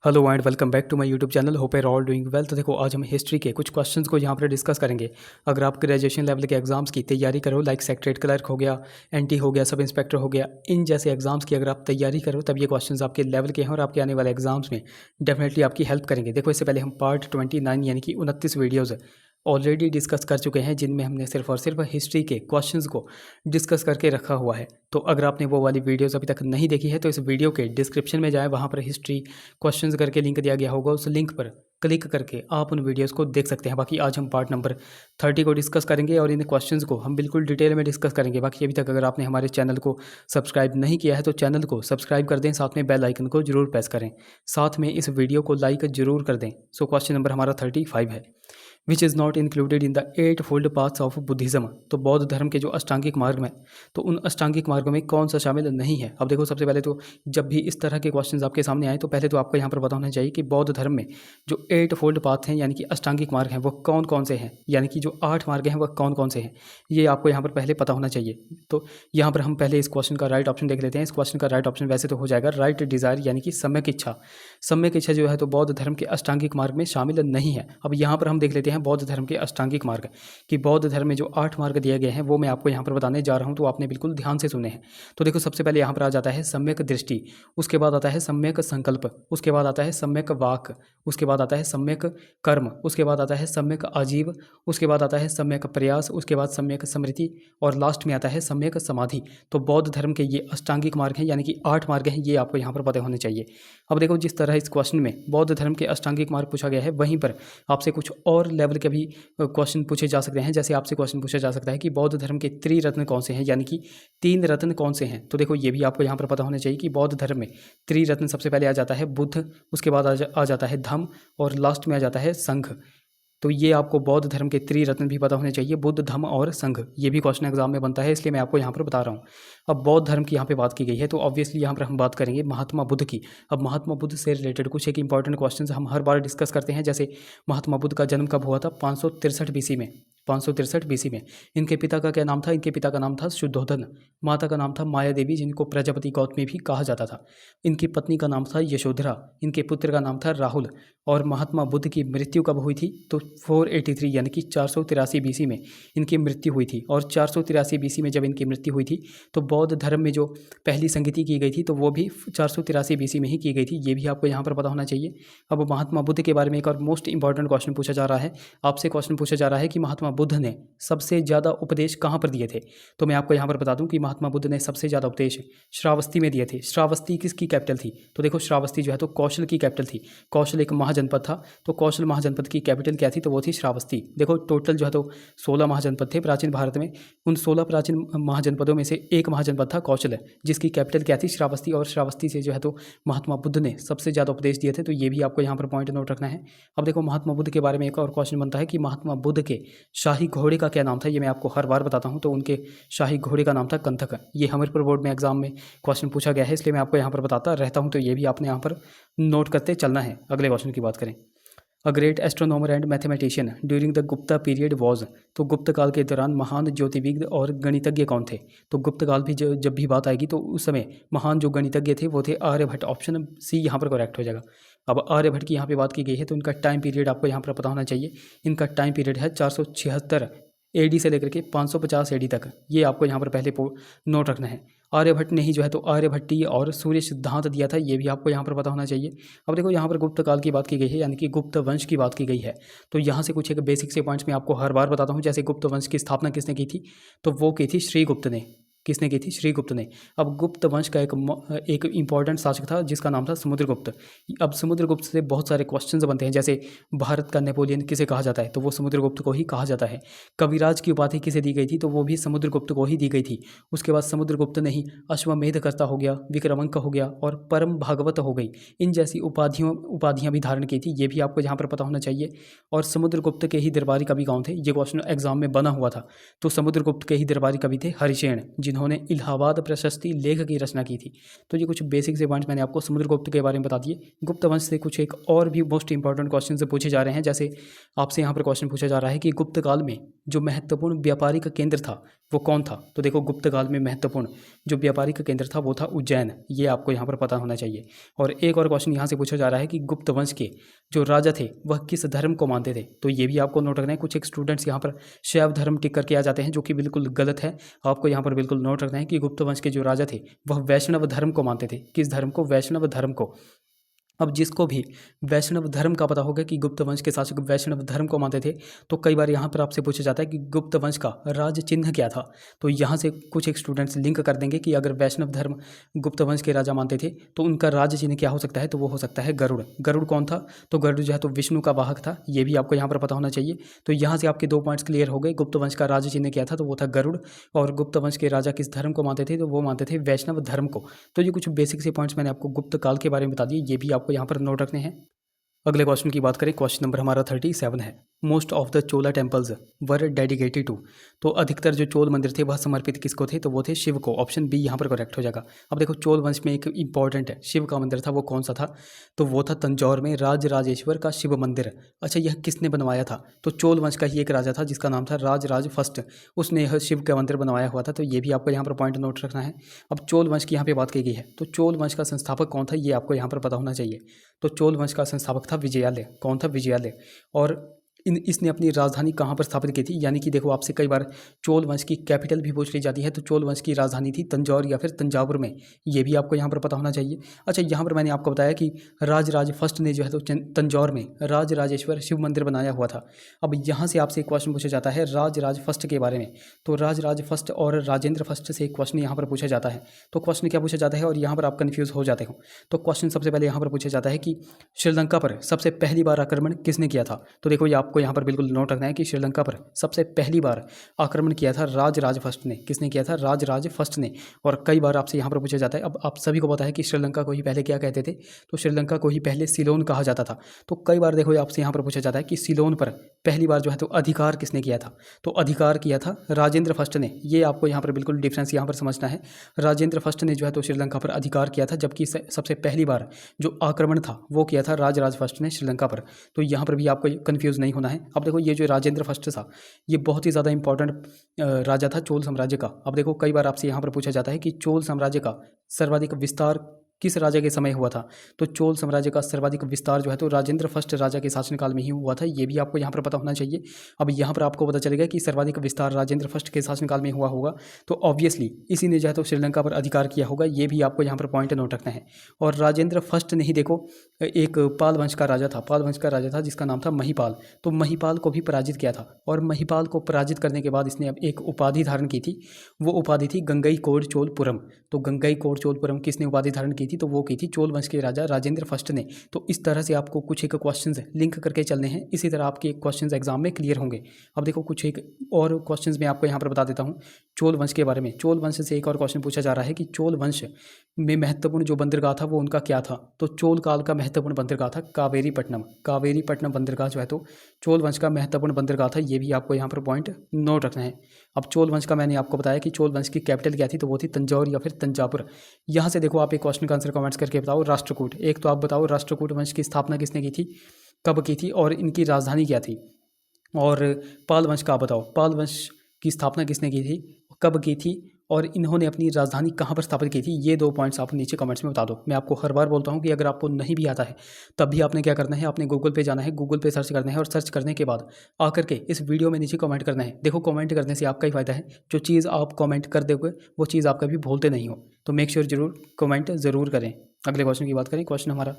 Hello and welcome back to my YouTube channel. Hope are all doing well. तो देखो, आज हम history के कुछ क्वेश्चंस को यहाँ पर डिस्कस करेंगे। अगर आप ग्रेजुएशन लेवल के एग्जाम्स की तैयारी करो, लाइक सेक्रेटरी क्लर्क हो गया, एनटी हो गया, सब इंस्पेक्टर हो गया, इन जैसे एग्जाम्स की अगर आप तैयारी करो तब ये क्वेश्चंस आपके लेवल के हैं और आपके आने वाले एग्जाम्स में डेफिनेटली आपकी हेल्प करेंगे। देखो, इससे पहले हम पार्ट 29 यानी कि 29 वीडियोज़ ऑलरेडी डिस्कस कर चुके हैं, जिनमें हमने सिर्फ और सिर्फ हिस्ट्री के क्वेश्चंस को डिस्कस करके रखा हुआ है। तो अगर आपने वो वाली वीडियोस अभी तक नहीं देखी है तो इस वीडियो के डिस्क्रिप्शन में जाएं, वहाँ पर हिस्ट्री क्वेश्चंस करके लिंक दिया गया होगा, उस लिंक पर क्लिक करके आप उन वीडियोस को देख सकते हैं। बाकी आज हम पार्ट नंबर 30 को डिस्कस करेंगे और इन क्वेश्चंस को हम बिल्कुल डिटेल में डिस्कस करेंगे। बाकी अभी तक अगर आपने हमारे चैनल को सब्सक्राइब नहीं किया है तो चैनल को सब्सक्राइब कर दें, साथ में बेल आइकन को जरूर प्रेस करें, साथ में इस वीडियो को लाइक जरूर कर दें। सो क्वेश्चन नंबर हमारा 35 है, which is not included in the 8 fold paths of Buddhism. तो बौद्ध धर्म के जो अष्टांगिक मार्ग में, तो उन अष्टांगिक मार्गों में कौन सा शामिल नहीं है। अब देखो, सबसे पहले तो जब भी इस तरह के क्वेश्चंस आपके सामने आए तो पहले तो आपको यहाँ पर पता होना चाहिए कि बौद्ध धर्म में जो 8 फोल्ड पाथ हैं यानी कि अष्टांगिक मार्ग हैं वो कौन कौन से हैं, यानी कि जो 8 मार्ग हैं वह कौन कौन से हैं, ये आपको यहाँ पर पहले पता होना चाहिए। तो यहाँ पर हम पहले इस क्वेश्चन का राइट ऑप्शन देख लेते हैं। इस क्वेश्चन का राइट ऑप्शन वैसे तो हो जाएगा राइट डिज़ायर, यानी कि सम्यक इच्छा। सम्यक इच्छा जो है तो बौद्ध धर्म के अष्टांगिक मार्ग में शामिल नहीं है। अब यहाँ पर हम देख लेते हैं बौद्ध धर्म के अष्टांगिक मार्ग, कि बौद्ध धर्म में जो 8 मार्ग दिए गए हैं वो मैं आपको यहाँ पर बताने जा रहा हूँ, तो आपने बिल्कुल ध्यान से सुने हैं। तो देखो, सबसे पहले यहाँ पर आ जाता है सम्यक दृष्टि, उसके बाद आता है सम्यक संकल्प, उसके बाद आता है सम्यक वाक, उसके बाद आता है सम्यक कर्म, उसके बाद आता है सम्यक आजीव, उसके बाद आता है सम्यक प्रयास, उसके बाद सम्यक स्मृति और लास्ट में आता है सम्यक समाधि। तो बौद्ध धर्म के ये अष्टांगिक मार्ग हैं, यानी कि 8 मार्ग हैं, ये आपको यहाँ पर पता होने चाहिए। अब देखो, जिस तरह इस क्वेश्चन में बौद्ध धर्म के अष्टांगिक मार्ग पूछा गया है, वहीं पर आपसे कुछ और लेवल के भी क्वेश्चन पूछे जा सकते हैं। जैसे आपसे क्वेश्चन पूछा जा सकता है कि बौद्ध धर्म के त्रिरत्न कौन से हैं, यानी कि 3 रत्न कौन से हैं। तो देखो, ये भी आपको यहाँ पर पता होना चाहिए कि बौद्ध धर्म में त्रिरत्न सबसे पहले आ जाता है बुद्ध, उसके बाद आ जाता है धम्म और लास्ट में आ जाता है संघ। तो ये आपको बौद्ध धर्म के त्रिरत्न भी पता होने चाहिए, बुद्ध, धम्म और संघ। ये भी क्वेश्चन एग्जाम में बनता है, इसलिए मैं आपको यहाँ पर बता रहा हूँ। अब बौद्ध धर्म की यहाँ पे बात की गई है तो ऑब्वियसली यहाँ पर हम बात करेंगे महात्मा बुद्ध की। अब महात्मा बुद्ध से रिलेटेड कुछ एक इंपॉर्टेंट क्वेश्चन हम हर बार डिस्कस करते हैं। जैसे महात्मा बुद्ध का जन्म कब हुआ था? 563 बीसी में। 563 बीसी में। इनके पिता का क्या नाम था? इनके पिता का नाम था शुद्धोधन, माता का नाम था माया देवी, जिनको प्रजापति गौतमी भी कहा जाता था। इनकी पत्नी का नाम था यशोधरा, इनके पुत्र का नाम था राहुल। और महात्मा बुद्ध की मृत्यु कब हुई थी? तो 483 यानी कि 483 बीसी में इनकी मृत्यु हुई थी। और 483 बीसी में जब इनकी मृत्यु हुई थी तो बौद्ध धर्म में जो पहली संगति की गई थी तो वो भी 483 बीसी में ही की गई थी। ये भी आपको यहाँ पर पता होना चाहिए। अब महात्मा बुद्ध के बारे में एक और मोस्ट इंपॉर्टेंट क्वेश्चन पूछा जा रहा है। आपसे क्वेश्चन पूछा जा रहा है कि महात्मा बुद्ध ने सबसे ज़्यादा उपदेश कहाँ पर दिए थे? तो मैं आपको यहाँ पर बता दूँ कि महात्मा बुद्ध ने सबसे ज़्यादा उपदेश श्रावस्ती में दिए थे। श्रावस्ती किसकी कैपिटल थी? तो देखो, श्रावस्ती जो है तो कौशल की कैपिटल थी। कौशल एक महाजनपद था, तो कौशल महाजनपद की कैपिटल क्या थी? तो वो थी श्रावस्ती। देखो, टोटल जो है तो 16 महाजनपद थे प्राचीन भारत में। उन 16 प्राचीन महाजनपदों में से एक महाजनपद था कौशल, जिसकी कैपिटल क्या थी? श्रावस्ती। और श्रावस्ती से जो है तो महात्मा बुद्ध ने सबसे ज़्यादा उपदेश दिए थे। तो ये भी आपको यहाँ पर पॉइंट नोट रखना है। अब देखो, महात्मा बुद्ध के बारे में एक और क्वेश्चन बनता है कि महात्मा बुद्ध के शाही घोड़े का क्या नाम था? ये मैं आपको हर बार बताता हूँ। तो उनके शाही घोड़े का नाम था कंथक। ये हमीरपुर बोर्ड में एग्जाम में क्वेश्चन पूछा गया है, इसलिए मैं आपको यहाँ पर बताता रहता हूँ। तो ये भी आपने यहाँ पर नोट करते चलना है। अगले क्वेश्चन की बात करें, a great astronomer and mathematician during the Gupta period was. तो गुप्त काल के दौरान महान ज्योतिर्विद और गणितज्ञ कौन थे? तो गुप्त काल भी जब भी बात आएगी तो उस समय महान जो गणितज्ञ थे वो थे आर्यभट्ट। ऑप्शन सी यहाँ पर करेक्ट हो जाएगा। अब आर्यभट्ट की यहाँ पे बात की गई है तो इनका टाइम पीरियड आपको यहाँ पर पता होना चाहिए। इनका टाइम पीरियड है 476 एडी से लेकर के 550 एडी तक। ये आपको यहाँ पर पहले नोट रखना है। आर्यभट्ट ने ही जो है तो आर्यभट्टीय और सूर्य सिद्धांत दिया था। ये भी आपको यहाँ पर पता होना चाहिए। अब देखो, यहाँ पर गुप्त काल की बात की गई है, यानी कि गुप्त वंश की बात की गई है। तो यहाँ से कुछ एक बेसिक से पॉइंट्स मैं आपको हर बार बताता हूँ। जैसे गुप्त वंश की स्थापना किसने की थी? तो वो की थी श्रीगुप्त ने। किसने की थी? श्रीगुप्त ने। अब गुप्त वंश का एक इंपॉर्टेंट शासक था जिसका नाम था समुद्रगुप्त। अब समुद्रगुप्त से बहुत सारे क्वेश्चंस बनते हैं। जैसे भारत का नेपोलियन किसे कहा जाता है? तो वो समुद्रगुप्त को ही कहा जाता है। कविराज की उपाधि किसे दी गई थी? तो वो भी समुद्रगुप्त को ही दी गई थी। उसके बाद समुद्रगुप्त ने ही अश्वमेधकर्ता हो गया, विक्रमंक हो गया और परम भागवत हो गई, इन जैसी उपाधियां भी धारण की थी। ये भी आपको यहाँ पर पता होना चाहिए। और समुद्रगुप्त के ही दरबारी कवि कौन थे? ये क्वेश्चन एग्जाम में बना हुआ था। तो समुद्रगुप्त के ही दरबारी कवि थे हरिसेन, जिन्होंने इलाहाबाद प्रशस्ति लेख की रचना की थी। तो ये कुछ बेसिक से पॉइंट्स मैंने आपको समुद्रगुप्त के बारे में बता दिए। गुप्त वंश से कुछ एक और भी मोस्ट इंपॉर्टेंट क्वेश्चन से पूछे जा रहे हैं। जैसे आपसे यहाँ पर क्वेश्चन पूछा जा रहा है कि गुप्त काल में जो महत्वपूर्ण व्यापारिक केंद्र था वो कौन था। तो देखो गुप्त काल में महत्वपूर्ण जो व्यापारिक केंद्र था वो था उज्जैन। ये आपको यहाँ पर पता होना चाहिए। और एक और क्वेश्चन यहाँ से पूछा जा रहा है कि गुप्त वंश के जो राजा थे वह किस धर्म को मानते थे। तो ये भी आपको नोट रखना है। कुछ एक स्टूडेंट्स यहाँ पर शैव धर्म टिक करके आ जाते हैं, जो कि बिल्कुल गलत है। आपको यहाँ पर बिल्कुल नोट रखना है कि गुप्त वंश के जो राजा थे वह वैष्णव धर्म को मानते थे। किस धर्म को? वैष्णव धर्म को। अब जिसको भी वैष्णव धर्म का पता होगा कि गुप्त वंश के शासक वैष्णव धर्म को मानते थे, तो कई बार यहाँ पर आपसे पूछा जाता है कि गुप्त वंश का राज चिन्ह क्या था। तो यहाँ से कुछ एक स्टूडेंट्स लिंक कर देंगे कि अगर वैष्णव धर्म गुप्त वंश के राजा मानते थे तो उनका राज चिन्ह क्या हो सकता है। तो वो हो सकता है गरुड़। गरुड़ कौन था? तो गरुड़ जो है तो विष्णु का वाहक था। ये भी आपको यहाँ पर पता होना चाहिए। तो यहाँ से आपके 2 पॉइंट्स क्लियर हो गए। गुप्त वंश का राज चिन्ह क्या था? तो वो था गरुड़। और गुप्त वंश के राजा किस धर्म को मानते थे? तो वो मानते थे वैष्णव धर्म को। तो ये कुछ बेसिक से पॉइंट्स मैंने आपको गुप्त काल के बारे में बता दिए। ये भी आपको यहाँ पर नोट रखने हैं। अगले क्वेश्चन की बात करें, क्वेश्चन नंबर हमारा 37 है। Most of the Chola temples were dedicated to. तो अधिकतर जो चोल मंदिर थे वह समर्पित किसको थे? तो वो थे शिव को। ऑप्शन बी यहाँ पर करेक्ट हो जाएगा। अब देखो चोल वंश में एक इंपॉर्टेंट है शिव का मंदिर था, वो कौन सा था? तो वो था तंजौर में राजराजेश्वर का शिव मंदिर। अच्छा, यह किसने बनवाया था? तो चोल वंश का ही एक राजा था जिसका नाम था राजराज फर्स्ट, उसने यह शिव का मंदिर बनवाया हुआ था। तो ये भी आपको यहाँ पर पॉइंट नोट रखना है। अब चोल वंश की यहाँ पे बात की गई है, तो चोल वंश का संस्थापक कौन था ये आपको यहाँ पर पता होना चाहिए। तो चोल वंश का संस्थापक था विजयालय। कौन था? विजयालय। और इसने अपनी राजधानी कहाँ पर स्थापित की थी? यानी कि देखो आपसे कई बार चोल वंश की कैपिटल भी पूछ ली जाती है। तो चोल वंश की राजधानी थी तंजौर या फिर तंजावुर में। ये भी आपको यहाँ पर पता होना चाहिए। अच्छा, यहाँ पर मैंने आपको बताया कि राजराज फर्स्ट ने जो है तो तंजौर में राजराजेश्वर शिव मंदिर बनाया हुआ था। अब यहाँ से आपसे एक क्वेश्चन पूछा जाता है राजराज फर्स्ट के बारे में। तो राजराज फर्स्ट और राजेंद्र फर्स्ट से एक क्वेश्चन यहाँ पर पूछा जाता है। तो क्वेश्चन क्या पूछा जाता है और यहाँ पर आप कन्फ्यूज़ हो जाते हो। तो क्वेश्चन सबसे पहले यहाँ पर पूछा जाता है कि श्रीलंका पर सबसे पहली बार आक्रमण किसने किया था। तो देखो ये आपको यहाँ पर बिल्कुल नोट रखना है कि श्रीलंका पर सबसे पहली बार आक्रमण किया था राजराज फर्स्ट ने। किसने किया था? राजराज फर्स्ट ने। और कई बार आपसे यहाँ पर पूछा जाता है, अब आप सभी को पता है कि श्रीलंका को ही पहले क्या कहते थे? तो श्रीलंका को ही पहले सिलोन कहा जाता था। तो कई बार देखो आपसे यहाँ पर पूछा जाता है कि सिलोन पर पहली बार जो है तो अधिकार किसने किया था? तो अधिकार किया था राजेंद्र फर्स्ट ने। ये आपको यहाँ पर बिल्कुल डिफरेंस यहाँ पर समझना है। राजेंद्र फर्स्ट ने जो है तो श्रीलंका पर अधिकार किया था, जबकि सबसे पहली बार जो आक्रमण था वो किया था राजराज फर्स्ट ने श्रीलंका पर। तो यहाँ पर भी आपको कन्फ्यूज़ नहीं होना है। अब देखो ये जो राजेंद्र फर्स्ट था ये बहुत ही ज़्यादा इंपॉर्टेंट राजा था चोल साम्राज्य का। अब देखो कई बार आपसे यहाँ पर पूछा जाता है कि चोल साम्राज्य का सर्वाधिक विस्तार किस राजा के समय हुआ था। तो चोल साम्राज्य का सर्वाधिक विस्तार जो है तो राजेंद्र फर्स्ट राजा के शासनकाल में ही हुआ था। ये भी आपको यहाँ पर पता होना चाहिए। अब यहाँ पर आपको पता चलेगा कि सर्वाधिक विस्तार राजेंद्र फर्स्ट के शासनकाल में हुआ होगा, तो ऑब्वियसली इसी ने जो है तो श्रीलंका पर अधिकार किया होगा। ये भी आपको यहाँ पर पॉइंट नोट रखना है। और राजेंद्र फर्स्ट ने ही देखो एक पाल वंश का राजा था, पाल वंश का राजा था जिसका नाम था महिपाल। तो महिपाल को भी पराजित किया था, और महिपाल को पराजित करने के बाद इसने अब एक उपाधि धारण की थी। वो उपाधि थी गंगईकोंड चोलपुरम। तो गंगईकोंड चोलपुरम किसने उपाधि धारण की थी? तो वो की थी चोल वंश के राजा राजेंद्र फर्स्ट ने। तो इस तरह से आपको कुछ एक क्वेश्चंस लिंक करके चलने हैं। इसी तरह आपके क्वेश्चंस एग्जाम में क्लियर होंगे। अब देखो कुछ एक और क्वेश्चंस मैं आपको यहाँ पर बता देता हूँ चोल वंश के बारे में। चोल वंश से एक और क्वेश्चन पूछा जा रहा है कि चोल वंश में महत्वपूर्ण जो बंदरगाह था वो उनका क्या था। तो चोल काल का महत्वपूर्ण बंदरगाह था कावेरीपट्टनम। कावेरीपट्टनम बंदरगाह जो है तो चोल वंश का महत्वपूर्ण बंदरगाह था। ये भी आपको यहाँ पर पॉइंट नोट रखना है। अब चोल वंश का मैंने आपको बताया कि चोल वंश की कैपिटल क्या थी, तो वो थी तंजौर या फिर तंजापुर। यहाँ से देखो आप एक क्वेश्चन का आंसर कमेंट्स करके बताओ। राष्ट्रकूट, एक तो आप बताओ राष्ट्रकूट वंश की स्थापना किसने की थी, कब की थी और इनकी राजधानी क्या थी। और पाल वंश का आप बताओ, पाल वंश की स्थापना किसने की थी, कब की थी और इन्होंने अपनी राजधानी कहाँ पर स्थापित की थी। ये 2 पॉइंट्स आप नीचे कमेंट्स में बता दो। मैं आपको हर बार बोलता हूँ कि अगर आपको नहीं भी आता है तब भी आपने क्या करना है, आपने गूगल पे जाना है, गूगल पे सर्च करना है और सर्च करने के बाद आकर के इस वीडियो में नीचे कमेंट करना है। देखो कमेंट करने से आपका ही फायदा है, जो चीज़ आप कमेंट कर दोगे वो चीज़ आप कभी भूलते नहीं हो। तो मेक श्योर जरूर कमेंट ज़रूर करें। अगले क्वेश्चन की बात करें, क्वेश्चन हमारा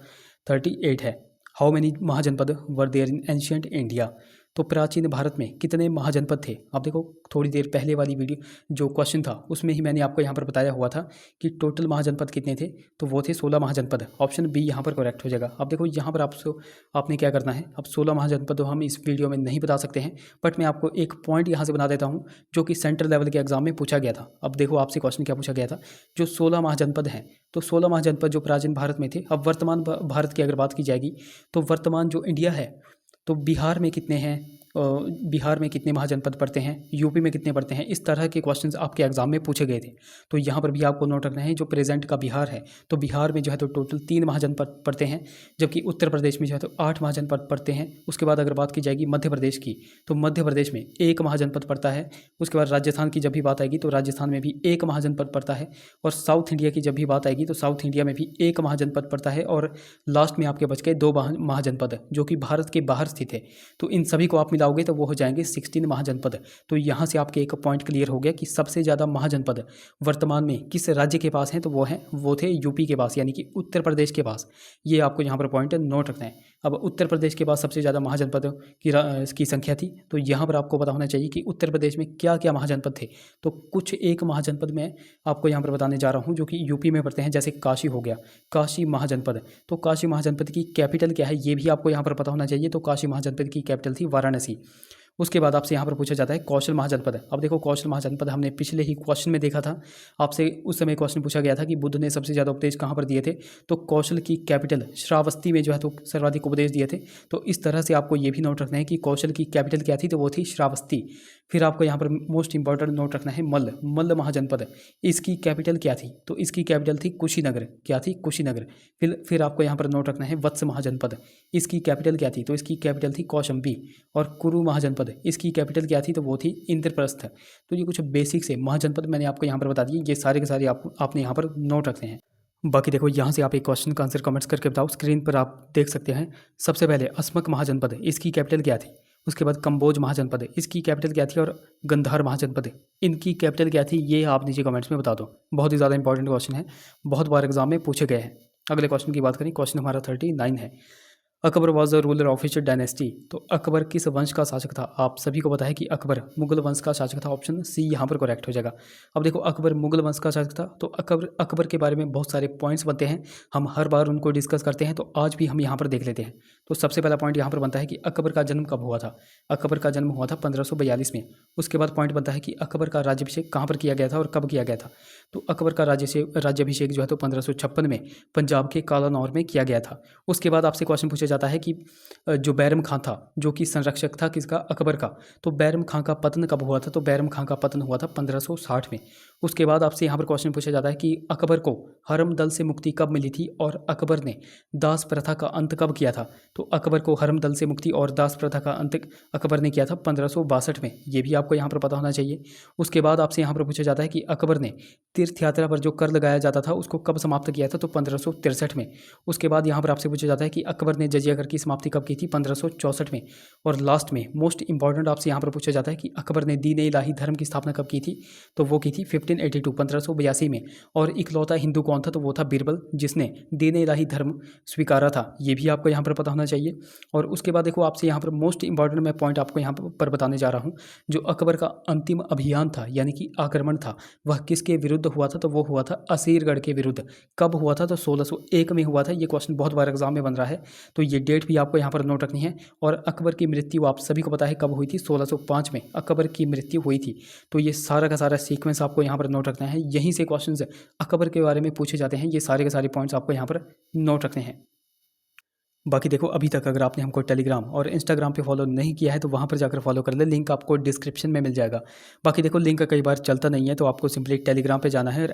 38 है। How many Mahajanapada were there in ancient India. तो प्राचीन भारत में कितने महाजनपद थे। आप देखो थोड़ी देर पहले वाली वीडियो जो क्वेश्चन था उसमें ही मैंने आपको यहाँ पर बताया हुआ था कि टोटल महाजनपद कितने थे, तो वो थे 16 महाजनपद। ऑप्शन बी यहाँ पर करेक्ट हो जाएगा। अब देखो यहाँ पर आपने क्या करना है, अब 16 महाजनपद तो हम इस वीडियो में नहीं बता सकते हैं, बट मैं आपको एक पॉइंट यहाँ से बना देता हूँ जो कि सेंट्रल लेवल के एग्जाम में पूछा गया था। अब देखो आपसे क्वेश्चन क्या पूछा गया था, जो 16 महाजनपद हैं, तो 16 महाजनपद जो प्राचीन भारत में थे। अब वर्तमान भारत की अगर बात की जाएगी तो वर्तमान जो इंडिया है तो बिहार में कितने हैं, बिहार में कितने महाजनपद पड़ते हैं, यूपी में कितने पड़ते हैं, इस तरह के क्वेश्चंस आपके एग्जाम में पूछे गए थे। तो यहाँ पर भी आपको नोट रखना है, जो प्रेजेंट का बिहार है तो बिहार में जो है तो टोटल 3 महाजनपद पड़ते हैं, जबकि उत्तर प्रदेश में जो है तो 8 महाजनपद पड़ते हैं। उसके बाद अगर बात की जाएगी मध्य प्रदेश की, तो मध्य प्रदेश में 1 महाजनपद पड़ता है। उसके बाद राजस्थान की जब भी बात आएगी तो राजस्थान में भी 1 महाजनपद पड़ता है। और साउथ इंडिया की जब भी बात आएगी तो साउथ इंडिया में भी 1 महाजनपद पड़ता है। और लास्ट में आपके बच गए 2 महाजनपद जो कि भारत के बाहर स्थित है। तो इन सभी को आप मिलाओगे तो वो हो जाएंगे 16 महाजनपद। तो यहाँ से आपके एक पॉइंट क्लियर हो गया कि सबसे ज़्यादा महाजनपद वर्तमान में किस राज्य के पास हैं, तो वो थे यूपी के पास, यानी कि उत्तर प्रदेश के पास। ये आपको यहाँ पर पॉइंट नोट रखना है। अब उत्तर प्रदेश के पास सबसे ज़्यादा महाजनपद की संख्या थी, तो यहाँ पर आपको पता होना चाहिए कि उत्तर प्रदेश में क्या क्या महाजनपद थे। तो कुछ एक महाजनपद में आपको यहाँ पर बताने जा रहा हूँ जो कि यूपी में पड़ते हैं, जैसे काशी हो गया, काशी महाजनपद। तो काशी महाजनपद की कैपिटल क्या है ये भी आपको यहाँ पर पता होना चाहिए। तो काशी महाजनपद की कैपिटल थी वाराणसी। उसके बाद आपसे यहाँ पर पूछा जाता है कौशल महाजनपद। अब देखो कौशल महाजनपद हमने पिछले ही क्वेश्चन में देखा था, आपसे उस समय क्वेश्चन पूछा गया था कि बुद्ध ने सबसे ज़्यादा उपदेश कहाँ पर दिए थे, तो कौशल की कैपिटल श्रावस्ती में जो है तो सर्वाधिक उपदेश दिए थे। तो इस तरह से आपको ये भी नोट रखना है कि कौशल की कैपिटल क्या थी, तो वो थी श्रावस्ती। फिर आपको यहाँ पर मोस्ट इंपॉर्टेंट नोट रखना है मल्ल महाजनपद, इसकी कैपिटल क्या थी, तो इसकी कैपिटल थी कुशीनगर। क्या थी? कुशीनगर। फिर आपको यहाँ पर नोट रखना है वत्स महाजनपद, इसकी कैपिटल क्या थी, तो इसकी कैपिटल थी कौशंबी। और कुरु महाजनपद, इसकी कैपिटल क्या थी, तो वो थी इंद्रप्रस्थ। तो ये कुछ बेसिक से महाजनपद मैंने आपको यहाँ पर बता दिए, ये सारे के सारे आपने यहाँ पर नोट रखने हैं। बाकी देखो यहाँ से आप एक क्वेश्चन का आंसर कमेंट्स करके बताओ, स्क्रीन पर आप देख सकते हैं। सबसे पहले अस्मक महाजनपद, इसकी कैपिटल क्या थी। उसके बाद कंबोज महाजनपद, इसकी कैपिटल क्या थी। और गंधार महाजनपद, इनकी कैपिटल क्या थी, ये आप नीचे कमेंट्स में बता दो। बहुत ही ज़्यादा इंपॉर्टेंट क्वेश्चन है, बहुत बार एग्जाम में पूछे गए हैं। अगले क्वेश्चन की बात करें, क्वेश्चन हमारा 39 है। Akbar was the ruler of which dynasty, तो अकबर किस वंश का शासक था। आप सभी को पता है कि अकबर मुगल वंश का शासक था, ऑप्शन सी यहाँ पर करेक्ट हो जाएगा। अब देखो अकबर मुगल वंश का शासक था, तो अकबर के बारे में बहुत सारे पॉइंट्स बनते हैं, हम हर बार उनको डिस्कस करते हैं, तो आज भी हम यहाँ पर देख लेते हैं। तो सबसे पहला पॉइंट यहाँ पर बनता है कि अकबर का जन्म कब हुआ था। अकबर का जन्म हुआ था 1542 में। उसके बाद पॉइंट बनता है कि अकबर का राज्याभिषेक कहाँ पर किया गया था और कब किया गया था। तो अकबर का राज्याभिषेक जो है तो 1556 में पंजाब के कालानौर में किया गया था। उसके बाद आपसे क्वेश्चन पूछा जाता है कि जो बैरम खां था, जो कि संरक्षक था किसका, अकबर का, तो बैरम खां का पतन कब हुआ था, तो बैरम खां का पतन हुआ था 1560 में। उसके बाद आपसे यहाँ पर क्वेश्चन पूछा जाता है कि अकबर को हरम दल से मुक्ति कब मिली थी और अकबर ने दास प्रथा का अंत कब किया था। तो अकबर को हरम दल से मुक्ति और दास प्रथा का अंत अकबर ने किया था 1562 में, ये भी आपको यहाँ पर पता होना चाहिए। उसके बाद आपसे यहाँ पर पूछा जाता है कि अकबर ने तीर्थ यात्रा पर जो कर लगाया जाता था उसको कब समाप्त किया था, तो 1563 में। उसके बाद यहाँ पर आपसे पूछा जाता है कि अकबर ने जजिया कर की समाप्ति कब की थी, 1564 में। और लास्ट में मोस्ट इंपॉर्टेंट आपसे यहाँ पर पूछा जाता है कि अकबर ने दीन इलाही धर्म की स्थापना कब की थी, तो वो की थी 1582 में। और इकलौता हिंदू कौन था, तो वो था बीरबल, जिसने दीन इलाही धर्म स्वीकारा था, ये भी आपको यहाँ पर पता होना चाहिए। और उसके बाद देखो आपसे यहाँ पर मोस्ट इंपॉर्टेंट मैं पॉइंट आपको यहाँ पर बताने जा रहा हूँ, जो अकबर का अंतिम अभियान था यानी कि आक्रमण था, वह किसके विरुद्ध हुआ था, तो वो हुआ था असीरगढ़ के विरुद्ध। कब हुआ था, तो 1601 में हुआ था। ये क्वेश्चन बहुत बार एग्जाम में बन रहा है, तो ये डेट भी आपको यहाँ पर नोट रखनी है। और अकबर की मृत्यु आप सभी को पता है कब हुई थी, 1605 में अकबर की मृत्यु हुई थी। तो ये सारा का सारा सीक्वेंस आपको यहाँ पर नोट रखना है, यहीं से क्वेश्चंस अकबर के बारे में पूछे जाते हैं। ये सारे के सारे पॉइंट्स आपको यहाँ पर नोट रखने हैं। बाकी देखो अभी तक अगर आपने हमको टेलीग्राम और इंस्टाग्राम पे फॉलो नहीं किया है तो वहाँ पर जाकर फॉलो कर ले, लिंक आपको डिस्क्रिप्शन में मिल जाएगा। बाकी देखो लिंक कई बार चलता नहीं है, तो आपको सिंपली टेलीग्राम पे जाना है और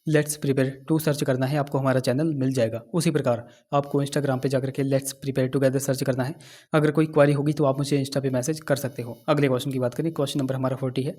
@लेट्स प्रिपेयर टू सर्च करना है, आपको हमारा चैनल मिल जाएगा। उसी प्रकार आपको इंस्टाग्राम पे जाकर के लेट्स प्रिपेयर टुगेदर सर्च करना है। अगर कोई क्वारी होगी तो आप मुझे इंस्टा पे मैसेज कर सकते हो। अगले क्वेश्चन की बात करें, क्वेश्चन नंबर हमारा 40 है।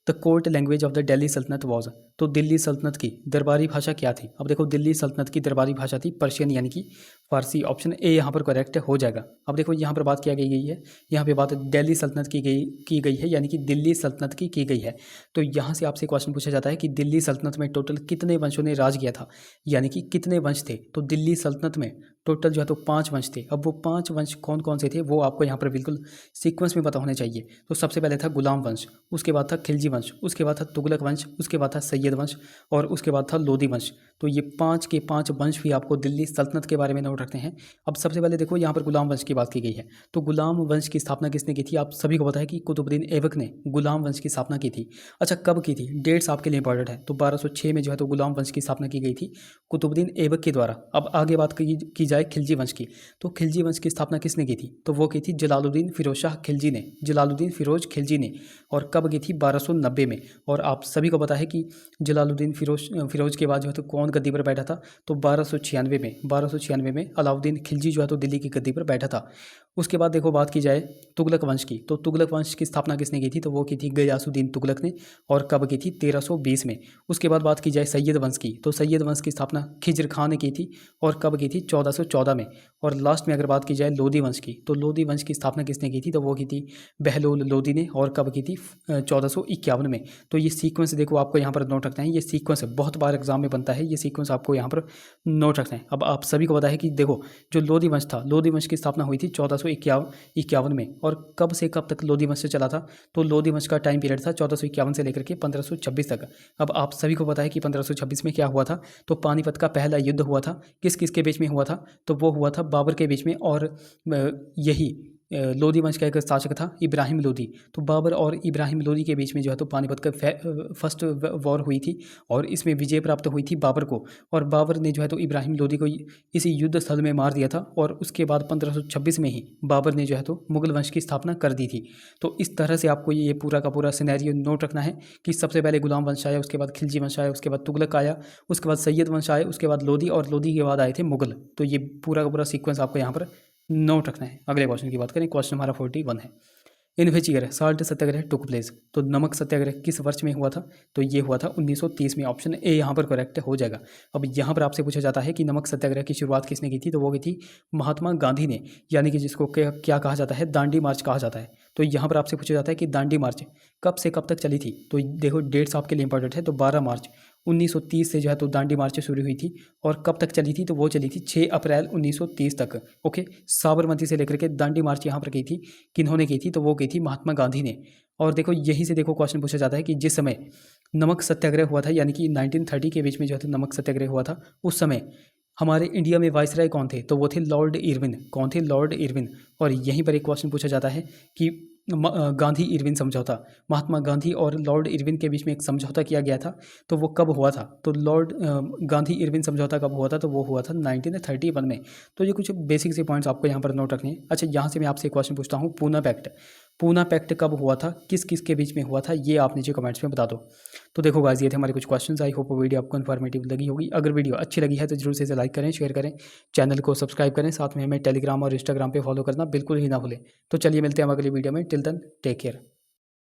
The court language of the Delhi सल्तनत वॉज, तो दिल्ली सल्तनत की दरबारी भाषा क्या थी। अब देखो दिल्ली सल्तनत की दरबारी भाषा थी पर्शियन यानी कि फारसी, ऑप्शन ए यहाँ पर करेक्ट हो जाएगा। अब देखो यहाँ पर बात किया गई है, यहाँ पे बात दिल्ली सल्तनत की गई है यानी कि दिल्ली सल्तनत की गई है। तो यहाँ से आपसे क्वेश्चन पूछा जाता है कि दिल्ली सल्तनत में टोटल कितने वंशों ने राज किया था, यानी कि कितने वंश थे। तो दिल्ली सल्तनत में टोटल जो है तो 5 वंश थे। अब वो 5 वंश कौन कौन से थे वो आपको यहाँ पर बिल्कुल सीक्वेंस में पता होने चाहिए। तो सबसे पहले था गुलाम वंश, उसके बाद था खिलजी वंश, उसके बाद था तुगलक वंश, उसके बाद था सैयद वंश और उसके बाद था लोधी वंश। तो ये 5 के 5 वंश भी आपको दिल्ली सल्तनत के बारे में नोट रखते हैं। अब सबसे पहले देखो यहाँ पर गुलाम वंश की बात की गई है, तो गुलाम वंश की स्थापना किसने की थी। आप सभी को पता है कि कुतुबुद्दीन ऐबक ने गुलाम वंश की स्थापना की थी। अच्छा कब की थी, डेट्स आपके लिए इंपॉर्टेंट है। तो 1206 में जो है तो गुलाम वंश की स्थापना की गई थी कुतुबुद्दीन ऐबक के द्वारा। अब आगे बात की जाए खिलजी वंश की, तो खिलजी वंश की स्थापना किसने की थी? तो वो की थी जलालुद्दीन फिरोज शाह खिलजी ने, जलालुद्दीन फिरोज खिलजी ने। और कब की थी? 1290 में। और आप सभी को पता है कि जलालुद्दीन फिरोज के बाद जो है तो कौन गद्दी पर बैठा था? तो 1296 में अलाउद्दीन खिलजी जो है तो दिल्ली की गद्दी पर बैठा था। उसके बाद देखो बात की जाए तुगलक वंश की, तो तुगलक वंश की स्थापना किसने की थी? तो वो की थी गयासुद्दीन तुगलक ने। और कब की थी? 1320 में। उसके बाद बात की जाए सैयद वंश की, तो सैयद वंश की स्थापना खिज्र खां ने की थी। और कब की थी? 1414 में। और लास्ट में अगर बात की जाए लोधी वंश की, तो लोधी वंश की स्थापना किसने की थी? तो वो की थी बहलोल लोधी ने। और कब की थी? 1451 में। तो ये सीक्वेंस देखो आपको यहाँ पर नोट रखना है, ये सीक्वेंस बहुत बार एग्जाम में बनता है, ये सीक्वेंस आपको यहाँ पर नोट रखना है। अब आप सभी को पता है कि देखो जो लोधी वंश था, लोधी वंश की स्थापना हुई थी 1451 में। और कब से कब तक लोधी वंश चला था? तो लोधी वंश का टाइम पीरियड था 1451 से लेकर के 1526 तक। अब आप सभी को पता है कि 1526 में क्या हुआ था? तो पानीपत का पहला युद्ध हुआ था। किस किस के बीच में हुआ था? तो वो हुआ था बाबर के बीच में और यही लोधी वंश का एक शासक था इब्राहिम लोधी। तो बाबर और इब्राहिम लोधी के बीच में जो है तो पानीपत का फर्स्ट वॉर हुई थी। और इसमें विजय प्राप्त हुई थी बाबर को। और बाबर ने जो है तो इब्राहिम लोधी को इसी युद्ध स्थल में मार दिया था। और उसके बाद 1526 में ही बाबर ने जो है तो मुगल वंश की स्थापना कर दी थी। तो इस तरह से आपको ये पूरा का पूरा सिनेरियो नोट रखना है कि सबसे पहले गुलाम वंश आया, उसके बाद खिलजी वंश आया, उसके बाद तुगलक आया, उसके बाद सैयद वंश आया, उसके बाद लोधी, और लोधी के बाद आए थे मुगल। तो ये पूरा का पूरा सीक्वेंस आपको यहाँ पर नोट रखना है। अगले क्वेश्चन की बात करें, क्वेश्चन हमारा 41 है। In which year salt Satyagraha took place, तो नमक सत्याग्रह किस वर्ष में हुआ था? तो ये हुआ था 1930 में। ऑप्शन ए यहाँ पर करेक्ट हो जाएगा। अब यहाँ पर आपसे पूछा जाता है कि नमक सत्याग्रह की शुरुआत किसने की थी? तो वो की थी महात्मा गांधी ने, यानी कि जिसको क्या कहा जाता है? दांडी मार्च कहा जाता है। तो यहाँ पर आपसे पूछा जाता है कि दांडी मार्च कब से कब तक चली थी? तो देखो डेट्स आपके लिए इंपॉर्टेंट है। तो 12 मार्च 1930 से जो है तो दांडी मार्च शुरू हुई थी। और कब तक चली थी? तो वो चली थी 6 अप्रैल 1930 तक। ओके, साबरमती से लेकर के दांडी मार्च यहाँ पर की थी। किन्होंने की थी? तो वो की थी महात्मा गांधी ने। और देखो यहीं से देखो क्वेश्चन पूछा जाता है कि जिस समय नमक सत्याग्रह हुआ था, यानी कि 1930 के बीच में जो है तो नमक सत्याग्रह हुआ था, उस समय हमारे इंडिया में वाइसराय कौन थे? तो वो थे लॉर्ड इरविन। कौन थे? Lord Irwin. और यहीं पर एक क्वेश्चन पूछा जाता है कि गांधी इरविन समझौता, महात्मा गांधी और लॉर्ड इरविन के बीच में एक समझौता किया गया था, तो वो कब हुआ था? तो गांधी इरविन समझौता कब हुआ था? तो वो हुआ था 1931 में। तो ये कुछ बेसिक से पॉइंट्स आपको यहाँ पर नोट रखने हैं। अच्छा, यहाँ से मैं आपसे क्वेश्चन पूछता हूँ, पूना पैक्ट, पूना पैक्ट कब हुआ था? किस किस के बीच में हुआ था? ये आप नीचे कमेंट्स में बता दो। तो देखो गाइस, ये थे हमारे कुछ क्वेश्चंस। आई होप वीडियो आपको इन्फॉर्मेटिव लगी होगी। अगर वीडियो अच्छी लगी है तो जरूर से इसे लाइक करें, शेयर करें, चैनल को सब्सक्राइब करें, साथ में हमें टेलीग्राम और इंस्टाग्राम पे फॉलो करना बिल्कुल ही ना भूलें। तो चलिए मिलते हैं हम अगली वीडियो में। Till then take care.